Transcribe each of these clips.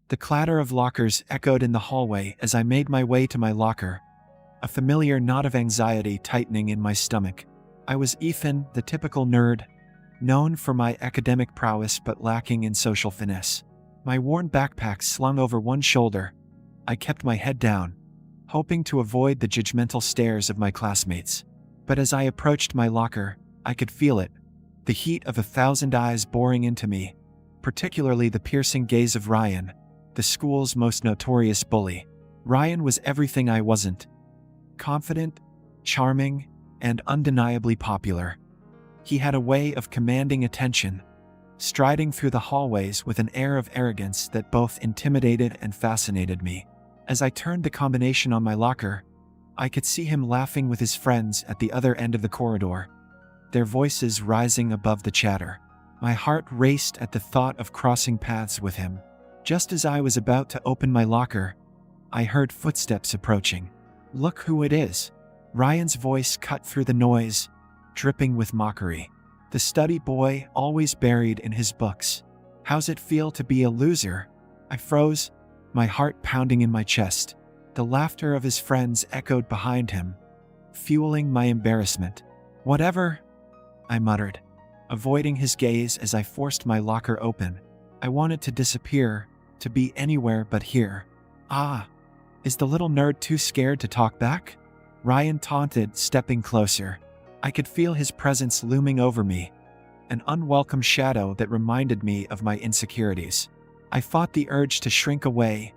The clatter of lockers echoed in the hallway as I made my way to my locker, a familiar knot of anxiety tightening in my stomach. I was Ethan, the typical nerd, known for my academic prowess but lacking in social finesse. My worn backpack slung over one shoulder, I kept my head down, hoping to avoid the judgmental stares of my classmates. But as I approached my locker, I could feel it, the heat of 1,000 eyes boring into me, particularly the piercing gaze of Ryan, the school's most notorious bully. Ryan was everything I wasn't: confident, charming, and undeniably popular. He had a way of commanding attention, striding through the hallways with an air of arrogance that both intimidated and fascinated me. As I turned the combination on my locker, I could see him laughing with his friends at the other end of the corridor, their voices rising above the chatter. My heart raced at the thought of crossing paths with him. Just as I was about to open my locker, I heard footsteps approaching. "Look who it is." Ryan's voice cut through the noise, dripping with mockery. The study boy, always buried in his books. "How's it feel to be a loser?" I froze, my heart pounding in my chest. The laughter of his friends echoed behind him, fueling my embarrassment. "Whatever," I muttered, avoiding his gaze as I forced my locker open. I wanted to disappear, to be anywhere but here. "Ah, is the little nerd too scared to talk back?" Ryan taunted, stepping closer. I could feel his presence looming over me, an unwelcome shadow that reminded me of my insecurities. I fought the urge to shrink away,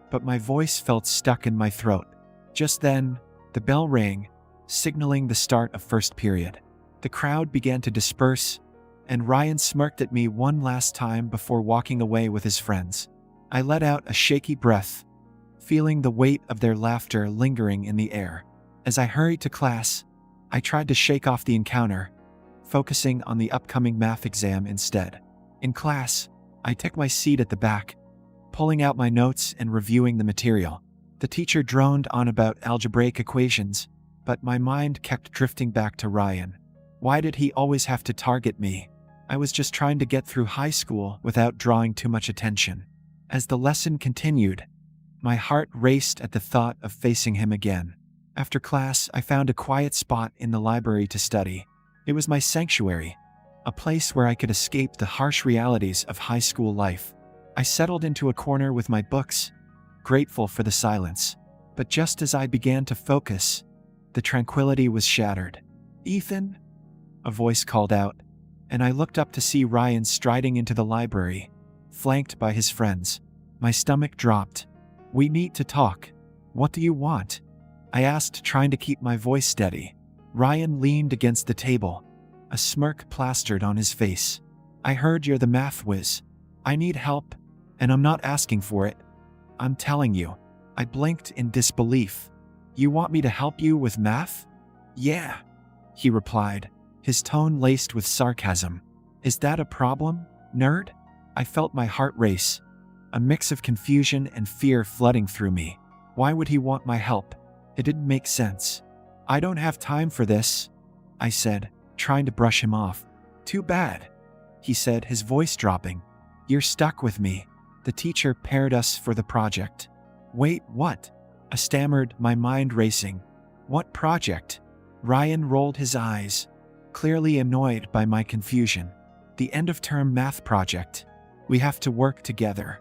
but my voice felt stuck in my throat. Just then, the bell rang, signaling the start of first period. The crowd began to disperse, and Ryan smirked at me one last time before walking away with his friends. I let out a shaky breath, feeling the weight of their laughter lingering in the air. As I hurried to class, I tried to shake off the encounter, focusing on the upcoming math exam instead. In class, I took my seat at the back, pulling out my notes and reviewing the material. The teacher droned on about algebraic equations, but my mind kept drifting back to Ryan. Why did he always have to target me? I was just trying to get through high school without drawing too much attention. As the lesson continued, my heart raced at the thought of facing him again. After class, I found a quiet spot in the library to study. It was my sanctuary, a place where I could escape the harsh realities of high school life. I settled into a corner with my books, grateful for the silence. But just as I began to focus, the tranquility was shattered. "Ethan?" a voice called out, and I looked up to see Ryan striding into the library, flanked by his friends. My stomach dropped. "We need to talk. What do you want?" I asked, trying to keep my voice steady. Ryan leaned against the table, a smirk plastered on his face. "I heard you're the math whiz. I need help, and I'm not asking for it. I'm telling you." I blinked in disbelief. "You want me to help you with math?" "Yeah," he replied, his tone laced with sarcasm. "Is that a problem, nerd?" I felt my heart race, a mix of confusion and fear flooding through me. Why would he want my help? It didn't make sense. "I don't have time for this," I said, trying to brush him off. "Too bad," he said, his voice dropping. "You're stuck with me. The teacher paired us for the project." "Wait, what?" I stammered, my mind racing. "What project?" Ryan rolled his eyes, clearly annoyed by my confusion. "The end-of-term math project. We have to work together."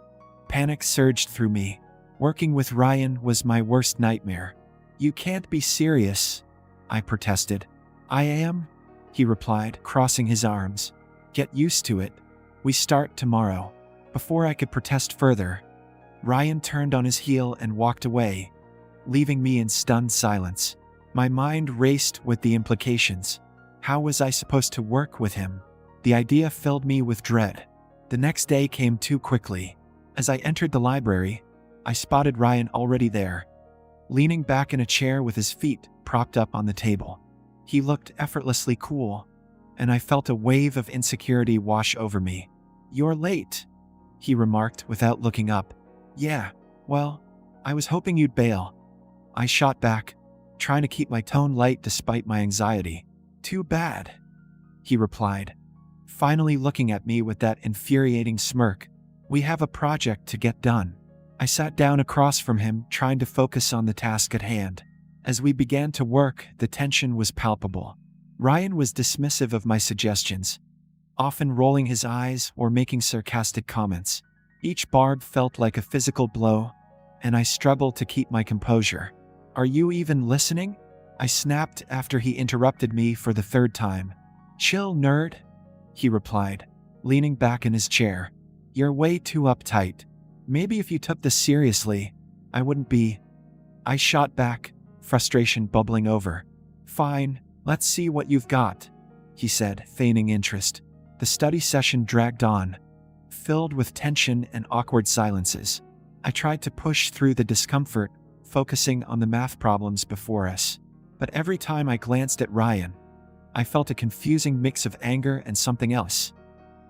Panic surged through me. Working with Ryan was my worst nightmare. "You can't be serious," I protested. "I am," he replied, crossing his arms. "Get used to it. We start tomorrow." Before I could protest further, Ryan turned on his heel and walked away, leaving me in stunned silence. My mind raced with the implications. How was I supposed to work with him? The idea filled me with dread. The next day came too quickly. As I entered the library, I spotted Ryan already there, leaning back in a chair with his feet propped up on the table. He looked effortlessly cool, and I felt a wave of insecurity wash over me. "You're late," he remarked without looking up. "Yeah, well, I was hoping you'd bail," I shot back, trying to keep my tone light despite my anxiety. "Too bad," he replied, finally looking at me with that infuriating smirk. "We have a project to get done." I sat down across from him, trying to focus on the task at hand. As we began to work, the tension was palpable. Ryan was dismissive of my suggestions, often rolling his eyes or making sarcastic comments. Each barb felt like a physical blow, and I struggled to keep my composure. "Are you even listening?" I snapped after he interrupted me for the third time. "Chill, nerd," he replied, leaning back in his chair. "You're way too uptight. Maybe if you took this seriously, I wouldn't be." I shot back, frustration bubbling over. "Fine, let's see what you've got," he said, feigning interest. The study session dragged on, filled with tension and awkward silences. I tried to push through the discomfort, focusing on the math problems before us. But every time I glanced at Ryan, I felt a confusing mix of anger and something else.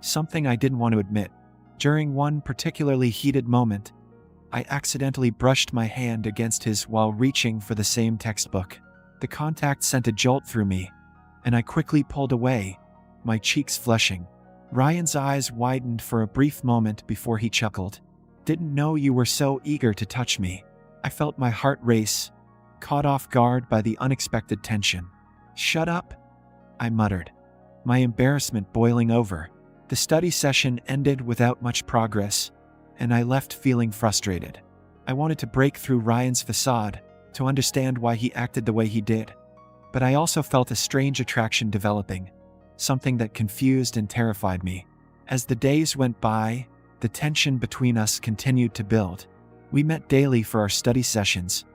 Something I didn't want to admit. During one particularly heated moment, I accidentally brushed my hand against his while reaching for the same textbook. The contact sent a jolt through me, and I quickly pulled away, my cheeks flushing. Ryan's eyes widened for a brief moment before he chuckled. "Didn't know you were so eager to touch me." I felt my heart race, caught off guard by the unexpected tension. "Shut up," I muttered, my embarrassment boiling over. The study session ended without much progress, and I left feeling frustrated. I wanted to break through Ryan's facade, to understand why he acted the way he did. But I also felt a strange attraction developing, something that confused and terrified me. As the days went by, the tension between us continued to build. We met daily for our study sessions,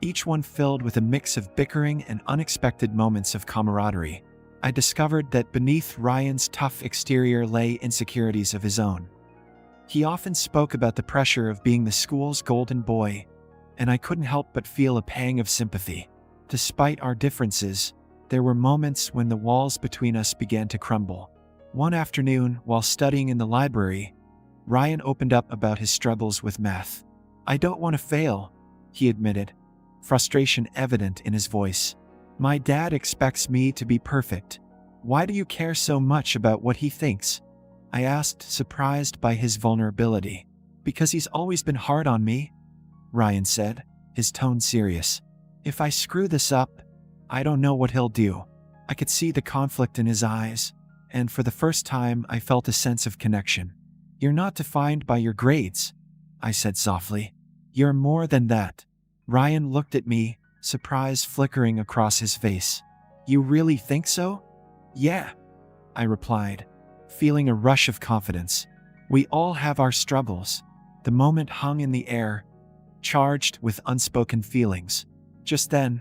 each one filled with a mix of bickering and unexpected moments of camaraderie. I discovered that beneath Ryan's tough exterior lay insecurities of his own. He often spoke about the pressure of being the school's golden boy, and I couldn't help but feel a pang of sympathy. Despite our differences, there were moments when the walls between us began to crumble. One afternoon, while studying in the library, Ryan opened up about his struggles with math. "I don't want to fail," he admitted, frustration evident in his voice. "My dad expects me to be perfect. Why do you care so much about what he thinks?" I asked, surprised by his vulnerability. "Because he's always been hard on me," Ryan said, his tone serious. "If I screw this up, I don't know what he'll do." I could see the conflict in his eyes, and for the first time I felt a sense of connection. "You're not defined by your grades," I said softly. "You're more than that." Ryan looked at me, surprise flickering across his face. "You really think so?" "Yeah," I replied, feeling a rush of confidence. "We all have our struggles." The moment hung in the air, charged with unspoken feelings. Just then,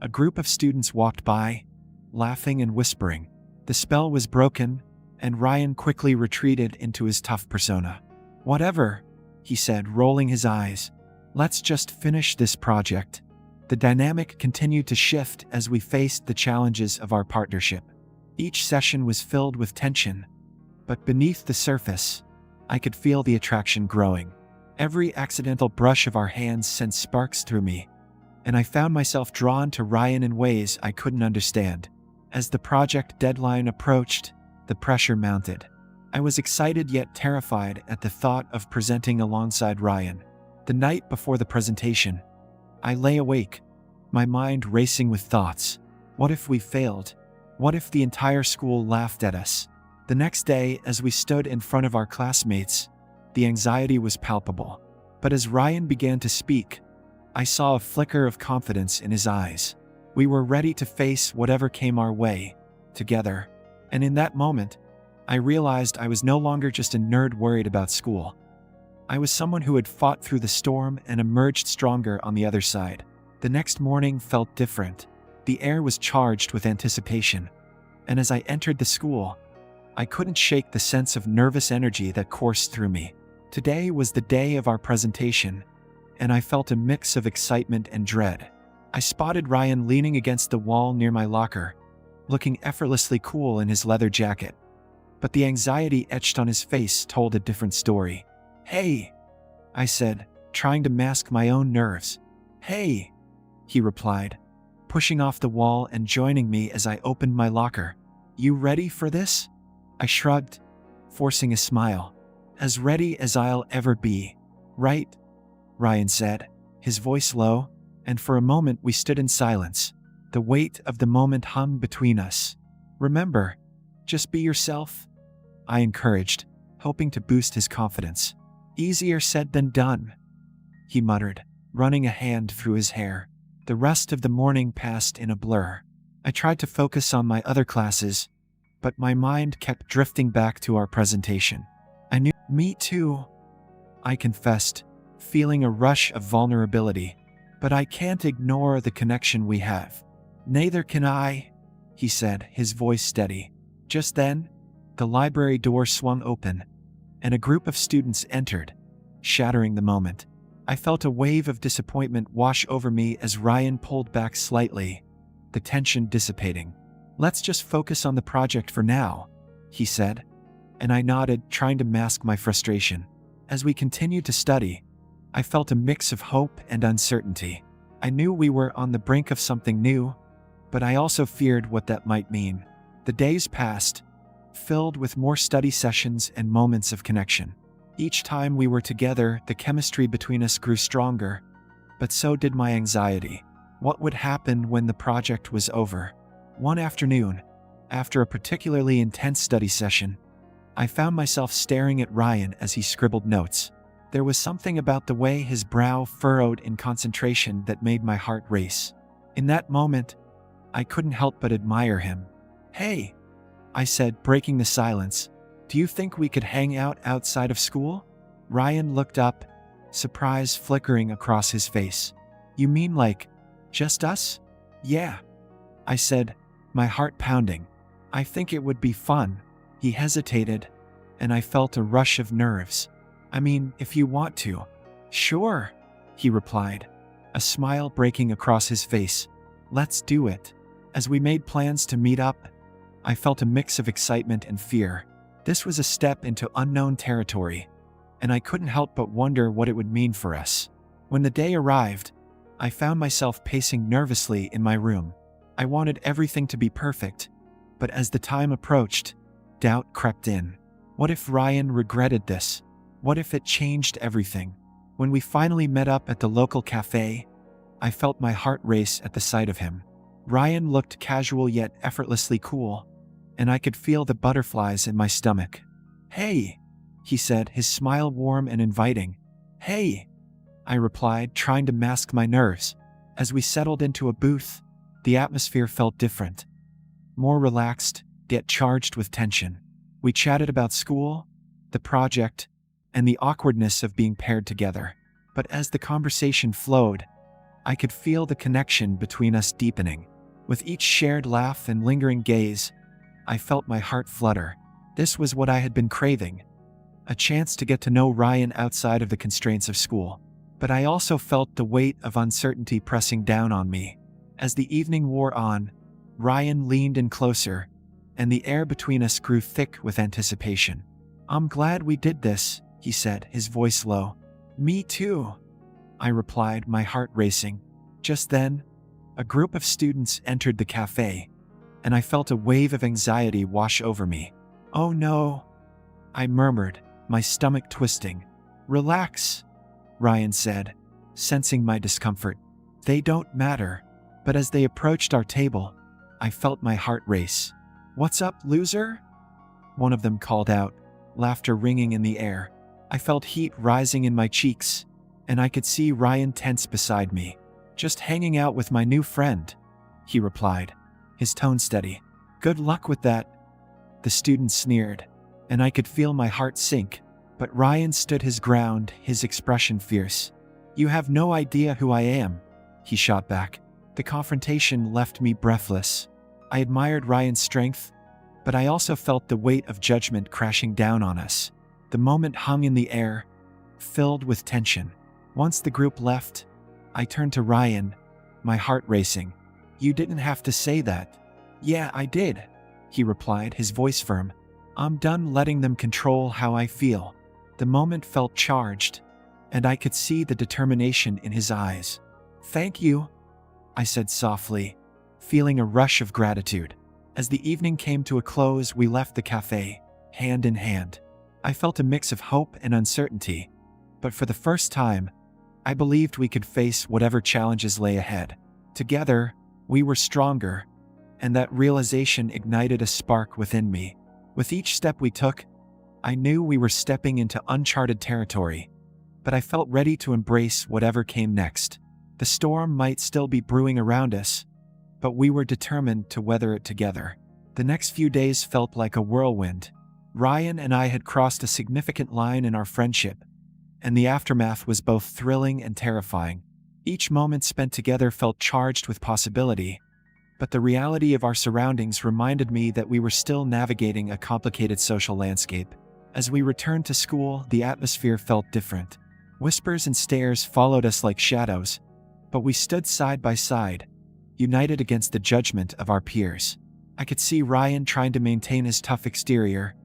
a group of students walked by, laughing and whispering. The spell was broken, and Ryan quickly retreated into his tough persona. "Whatever," he said, rolling his eyes. "Let's just finish this project." The dynamic continued to shift as we faced the challenges of our partnership. Each session was filled with tension, but beneath the surface, I could feel the attraction growing. Every accidental brush of our hands sent sparks through me, and I found myself drawn to Ryan in ways I couldn't understand. As the project deadline approached, the pressure mounted. I was excited yet terrified at the thought of presenting alongside Ryan. The night before the presentation, I lay awake, my mind racing with thoughts. What if we failed? What if the entire school laughed at us? The next day, as we stood in front of our classmates, the anxiety was palpable. But as Ryan began to speak, I saw a flicker of confidence in his eyes. We were ready to face whatever came our way, together. And in that moment, I realized I was no longer just a nerd worried about school. I was someone who had fought through the storm and emerged stronger on the other side. The next morning felt different. The air was charged with anticipation. And as I entered the school, I couldn't shake the sense of nervous energy that coursed through me. Today was the day of our presentation, and I felt a mix of excitement and dread. I spotted Ryan leaning against the wall near my locker, looking effortlessly cool in his leather jacket. But the anxiety etched on his face told a different story. "Hey," I said, trying to mask my own nerves. "Hey," he replied, pushing off the wall and joining me as I opened my locker. "You ready for this?" I shrugged, forcing a smile. "As ready as I'll ever be." "Right?" Ryan said, his voice low, and for a moment we stood in silence. The weight of the moment hung between us. Remember, just be yourself, I encouraged, hoping to boost his confidence. Easier said than done, he muttered, running a hand through his hair. The rest of the morning passed in a blur. I tried to focus on my other classes, but my mind kept drifting back to our presentation. I knew. Me too, I confessed, feeling a rush of vulnerability. But I can't ignore the connection we have. Neither can I, he said, his voice steady. Just then, the library door swung open, and a group of students entered, shattering the moment. I felt a wave of disappointment wash over me as Ryan pulled back slightly, the tension dissipating. Let's just focus on the project for now, he said, and I nodded, trying to mask my frustration. As we continued to study, I felt a mix of hope and uncertainty. I knew we were on the brink of something new, but I also feared what that might mean. The days passed, filled with more study sessions and moments of connection. Each time we were together, the chemistry between us grew stronger, but so did my anxiety. What would happen when the project was over? One afternoon, after a particularly intense study session, I found myself staring at Ryan as he scribbled notes. There was something about the way his brow furrowed in concentration that made my heart race. In that moment, I couldn't help but admire him. Hey, I said, breaking the silence, do you think we could hang out outside of school? Ryan looked up, surprise flickering across his face. You mean like, just us? Yeah, I said, my heart pounding. I think it would be fun. He hesitated, and I felt a rush of nerves. I mean, if you want to. Sure, he replied, a smile breaking across his face. Let's do it. As we made plans to meet up, I felt a mix of excitement and fear. This was a step into unknown territory, and I couldn't help but wonder what it would mean for us. When the day arrived, I found myself pacing nervously in my room. I wanted everything to be perfect, but as the time approached, doubt crept in. What if Ryan regretted this? What if it changed everything? When we finally met up at the local cafe, I felt my heart race at the sight of him. Ryan looked casual yet effortlessly cool, and I could feel the butterflies in my stomach. Hey, he said, his smile warm and inviting. Hey, I replied, trying to mask my nerves. As we settled into a booth, the atmosphere felt different. More relaxed, yet charged with tension. We chatted about school, the project, and the awkwardness of being paired together. But as the conversation flowed, I could feel the connection between us deepening. With each shared laugh and lingering gaze, I felt my heart flutter. This was what I had been craving, a chance to get to know Ryan outside of the constraints of school. But I also felt the weight of uncertainty pressing down on me. As the evening wore on, Ryan leaned in closer, and the air between us grew thick with anticipation. I'm glad we did this, he said, his voice low. Me too, I replied, my heart racing. Just then, a group of students entered the cafe, and I felt a wave of anxiety wash over me. Oh no, I murmured, my stomach twisting. Relax, Ryan said, sensing my discomfort. They don't matter. But as they approached our table, I felt my heart race. What's up, loser? One of them called out, laughter ringing in the air. I felt heat rising in my cheeks, and I could see Ryan tense beside me. Just hanging out with my new friend, he replied, his tone steady. Good luck with that. The student sneered, and I could feel my heart sink. But Ryan stood his ground, his expression fierce. You have no idea who I am, he shot back. The confrontation left me breathless. I admired Ryan's strength, but I also felt the weight of judgment crashing down on us. The moment hung in the air, filled with tension. Once the group left, I turned to Ryan, my heart racing. You didn't have to say that. Yeah, I did, he replied, his voice firm. I'm done letting them control how I feel. The moment felt charged, and I could see the determination in his eyes. Thank you, I said softly, feeling a rush of gratitude. As the evening came to a close, we left the cafe, hand in hand. I felt a mix of hope and uncertainty, but for the first time, I believed we could face whatever challenges lay ahead. Together, we were stronger, and that realization ignited a spark within me. With each step we took, I knew we were stepping into uncharted territory, but I felt ready to embrace whatever came next. The storm might still be brewing around us, but we were determined to weather it together. The next few days felt like a whirlwind. Ryan and I had crossed a significant line in our friendship, and the aftermath was both thrilling and terrifying. Each moment spent together felt charged with possibility, but the reality of our surroundings reminded me that we were still navigating a complicated social landscape. As we returned to school, the atmosphere felt different. Whispers and stares followed us like shadows, but we stood side by side, united against the judgment of our peers. I could see Ryan trying to maintain his tough exterior,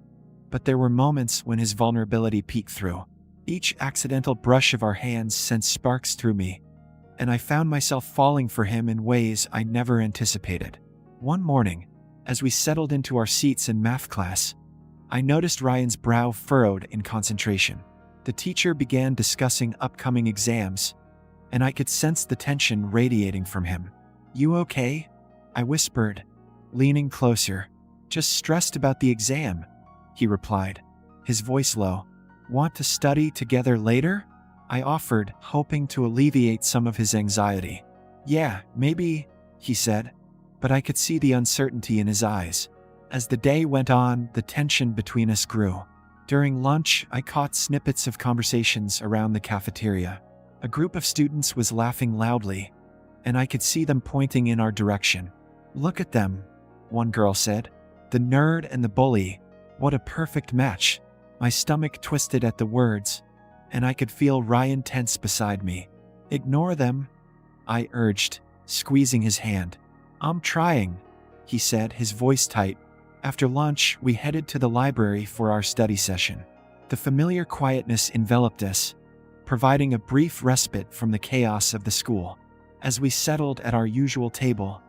but there were moments when his vulnerability peeked through. Each accidental brush of our hands sent sparks through me, and I found myself falling for him in ways I never anticipated. One morning, as we settled into our seats in math class, I noticed Ryan's brow furrowed in concentration. The teacher began discussing upcoming exams, and I could sense the tension radiating from him. "You okay?" I whispered, leaning closer. "Just stressed about the exam," he replied, his voice low. "Want to study together later?" I offered, hoping to alleviate some of his anxiety. "Yeah, maybe," he said, but I could see the uncertainty in his eyes. As the day went on, the tension between us grew. During lunch, I caught snippets of conversations around the cafeteria. A group of students was laughing loudly, and I could see them pointing in our direction. "Look at them," one girl said. "The nerd and the bully. What a perfect match." My stomach twisted at the words, and I could feel Ryan tense beside me. "Ignore them," I urged, squeezing his hand. "I'm trying," he said, his voice tight. After lunch, we headed to the library for our study session. The familiar quietness enveloped us, providing a brief respite from the chaos of the school. As we settled at our usual table,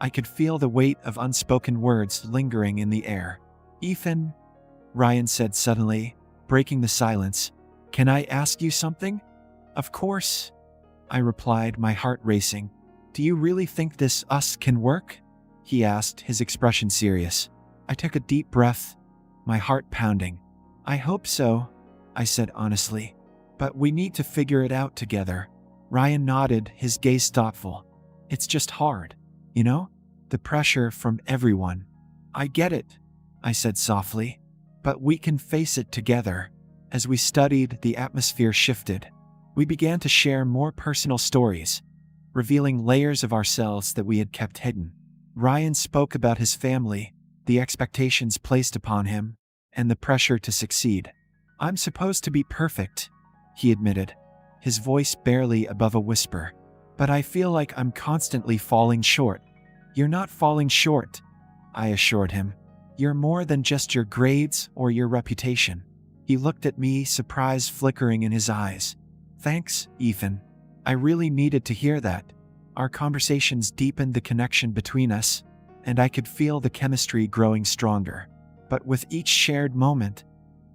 I could feel the weight of unspoken words lingering in the air. "Ethan," Ryan said suddenly, breaking the silence, "can I ask you something?" "Of course," I replied, my heart racing. "Do you really think this us can work?" he asked, his expression serious. I took a deep breath, my heart pounding. "I hope so," I said honestly. "But we need to figure it out together." Ryan nodded, his gaze thoughtful. "It's just hard, you know? The pressure from everyone." "I get it," I said softly. "But we can face it together." As we studied, the atmosphere shifted. We began to share more personal stories, revealing layers of ourselves that we had kept hidden. Ryan spoke about his family, the expectations placed upon him, and the pressure to succeed. "I'm supposed to be perfect," he admitted, his voice barely above a whisper. "But I feel like I'm constantly falling short." "You're not falling short," I assured him. "You're more than just your grades or your reputation." He looked at me, surprise flickering in his eyes. "Thanks, Ethan. I really needed to hear that." Our conversations deepened the connection between us, and I could feel the chemistry growing stronger. But with each shared moment,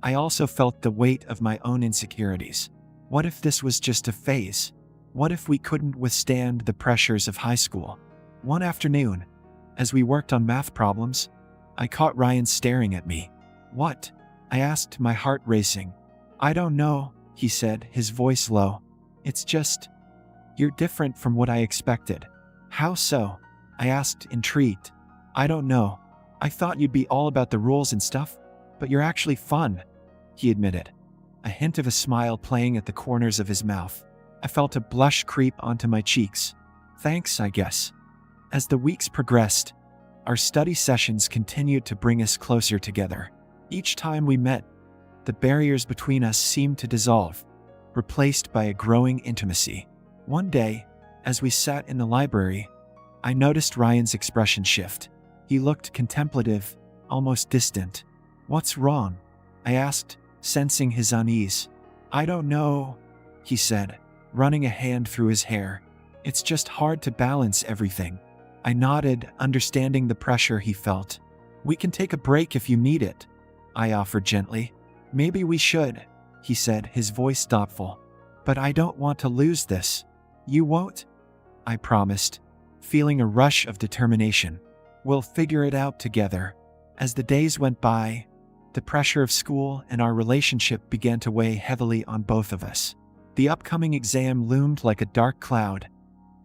I also felt the weight of my own insecurities. What if this was just a phase? What if we couldn't withstand the pressures of high school? One afternoon, as we worked on math problems, I caught Ryan staring at me. "What?" I asked, my heart racing. "I don't know," he said, his voice low. "It's just, you're different from what I expected." "How so?" I asked, intrigued. "I don't know. I thought you'd be all about the rules and stuff, but you're actually fun," he admitted, a hint of a smile playing at the corners of his mouth. I felt a blush creep onto my cheeks. "Thanks, I guess." As the weeks progressed, our study sessions continued to bring us closer together. Each time we met, the barriers between us seemed to dissolve, replaced by a growing intimacy. One day, as we sat in the library, I noticed Ryan's expression shift. He looked contemplative, almost distant. "What's wrong?" I asked, sensing his unease. "I don't know," he said, running a hand through his hair. "It's just hard to balance everything." I nodded, understanding the pressure he felt. "We can take a break if you need it," I offered gently. "Maybe we should," he said, his voice thoughtful. But I don't want to lose this. You won't? I promised, feeling a rush of determination. We'll figure it out together. As the days went by, the pressure of school and our relationship began to weigh heavily on both of us. The upcoming exam loomed like a dark cloud,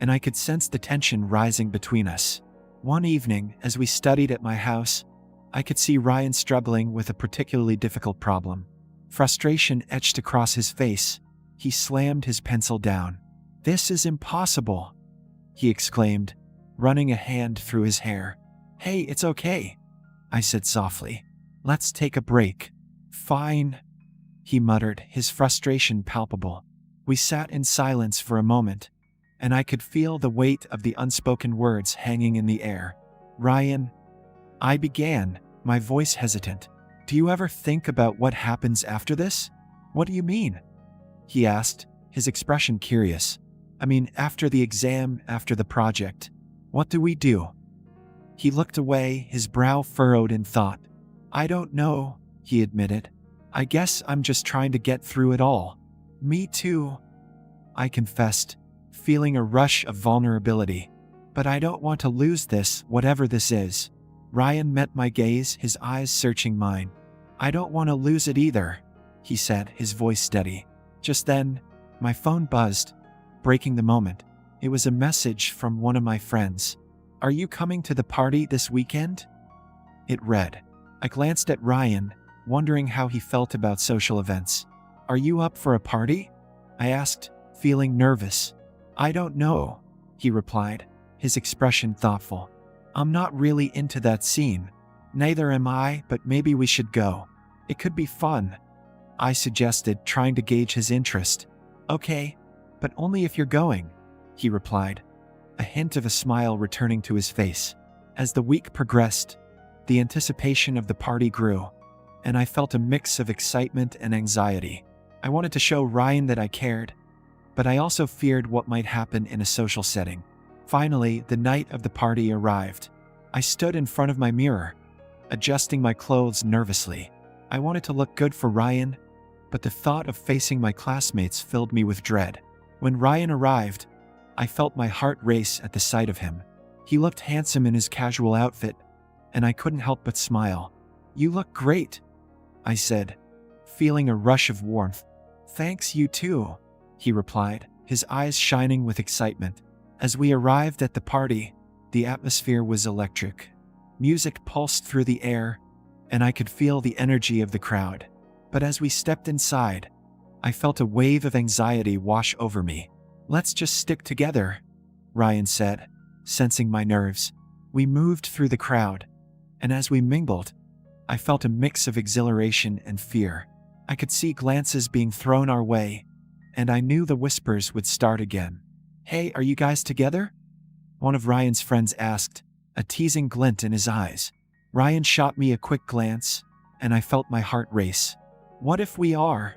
and I could sense the tension rising between us. One evening, as we studied at my house, I could see Ryan struggling with a particularly difficult problem. Frustration etched across his face. He slammed his pencil down. "This is impossible," he exclaimed, running a hand through his hair. "Hey, it's okay," I said softly. "Let's take a break." "Fine," he muttered, his frustration palpable. We sat in silence for a moment, and I could feel the weight of the unspoken words hanging in the air. "Ryan," I began, my voice hesitant. "Do you ever think about what happens after this?" "What do you mean?" he asked, his expression curious. "I mean, after the exam, after the project. What do we do?" He looked away, his brow furrowed in thought. "I don't know," he admitted. "I guess I'm just trying to get through it all." "Me too," I confessed, feeling a rush of vulnerability. "But I don't want to lose this, whatever this is." Ryan met my gaze, his eyes searching mine. "I don't want to lose it either," he said, his voice steady. Just then, my phone buzzed, breaking the moment. It was a message from one of my friends. "Are you coming to the party this weekend?" It read. I glanced at Ryan, wondering how he felt about social events. "Are you up for a party?" I asked, feeling nervous. "I don't know," he replied, his expression thoughtful. "I'm not really into that scene." "Neither am I, but maybe we should go. It could be fun," I suggested, trying to gauge his interest. "Okay, but only if you're going," he replied, a hint of a smile returning to his face. As the week progressed, the anticipation of the party grew, and I felt a mix of excitement and anxiety. I wanted to show Ryan that I cared, but I also feared what might happen in a social setting. Finally, the night of the party arrived. I stood in front of my mirror, adjusting my clothes nervously. I wanted to look good for Ryan, but the thought of facing my classmates filled me with dread. When Ryan arrived, I felt my heart race at the sight of him. He looked handsome in his casual outfit, and I couldn't help but smile. "You look great," I said, feeling a rush of warmth. "Thanks, you too," he replied, his eyes shining with excitement. As we arrived at the party, the atmosphere was electric. Music pulsed through the air, and I could feel the energy of the crowd. But as we stepped inside, I felt a wave of anxiety wash over me. "Let's just stick together," Ryan said, sensing my nerves. We moved through the crowd, and as we mingled, I felt a mix of exhilaration and fear. I could see glances being thrown our way, and I knew the whispers would start again. "Hey, are you guys together?" one of Ryan's friends asked, a teasing glint in his eyes. Ryan shot me a quick glance, and I felt my heart race. "What if we are?"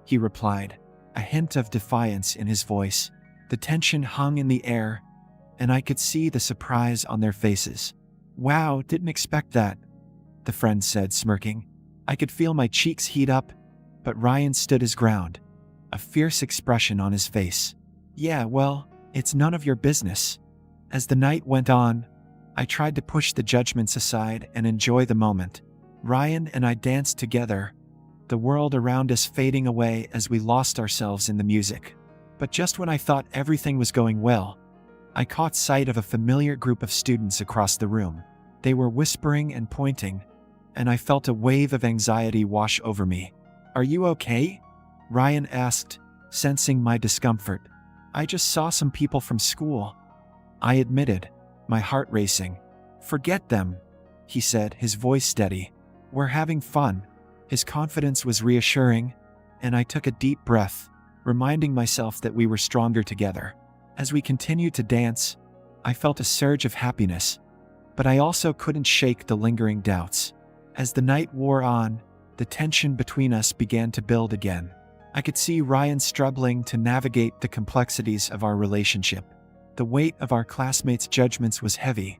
he replied, a hint of defiance in his voice. The tension hung in the air, and I could see the surprise on their faces. "Wow, didn't expect that," the friend said, smirking. I could feel my cheeks heat up, but Ryan stood his ground, a fierce expression on his face. "Yeah, well, it's none of your business." As the night went on, I tried to push the judgments aside and enjoy the moment. Ryan and I danced together, the world around us fading away as we lost ourselves in the music. But just when I thought everything was going well, I caught sight of a familiar group of students across the room. They were whispering and pointing, and I felt a wave of anxiety wash over me. "Are you okay?" Ryan asked, sensing my discomfort. "I just saw some people from school," I admitted, my heart racing. "Forget them," he said, his voice steady. "We're having fun." His confidence was reassuring, and I took a deep breath, reminding myself that we were stronger together. As we continued to dance, I felt a surge of happiness, but I also couldn't shake the lingering doubts. As the night wore on, the tension between us began to build again. I could see Ryan struggling to navigate the complexities of our relationship. The weight of our classmates' judgments was heavy,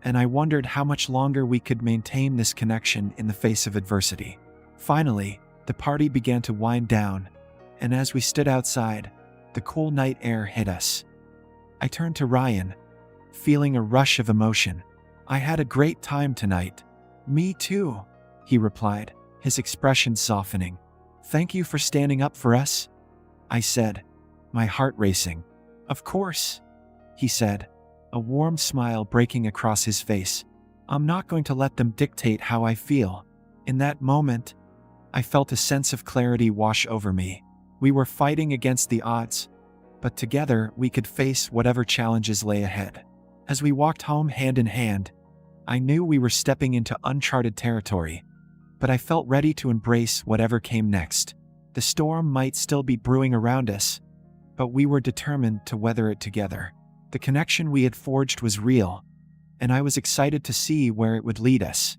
and I wondered how much longer we could maintain this connection in the face of adversity. Finally, the party began to wind down, and as we stood outside, the cool night air hit us. I turned to Ryan, feeling a rush of emotion. "I had a great time tonight." "Me too," he replied, his expression softening. "Thank you for standing up for us," I said, my heart racing. "Of course," he said, a warm smile breaking across his face. "I'm not going to let them dictate how I feel." In that moment, I felt a sense of clarity wash over me. We were fighting against the odds, but together we could face whatever challenges lay ahead. As we walked home hand in hand, I knew we were stepping into uncharted territory, but I felt ready to embrace whatever came next. The storm might still be brewing around us, but we were determined to weather it together. The connection we had forged was real, and I was excited to see where it would lead us.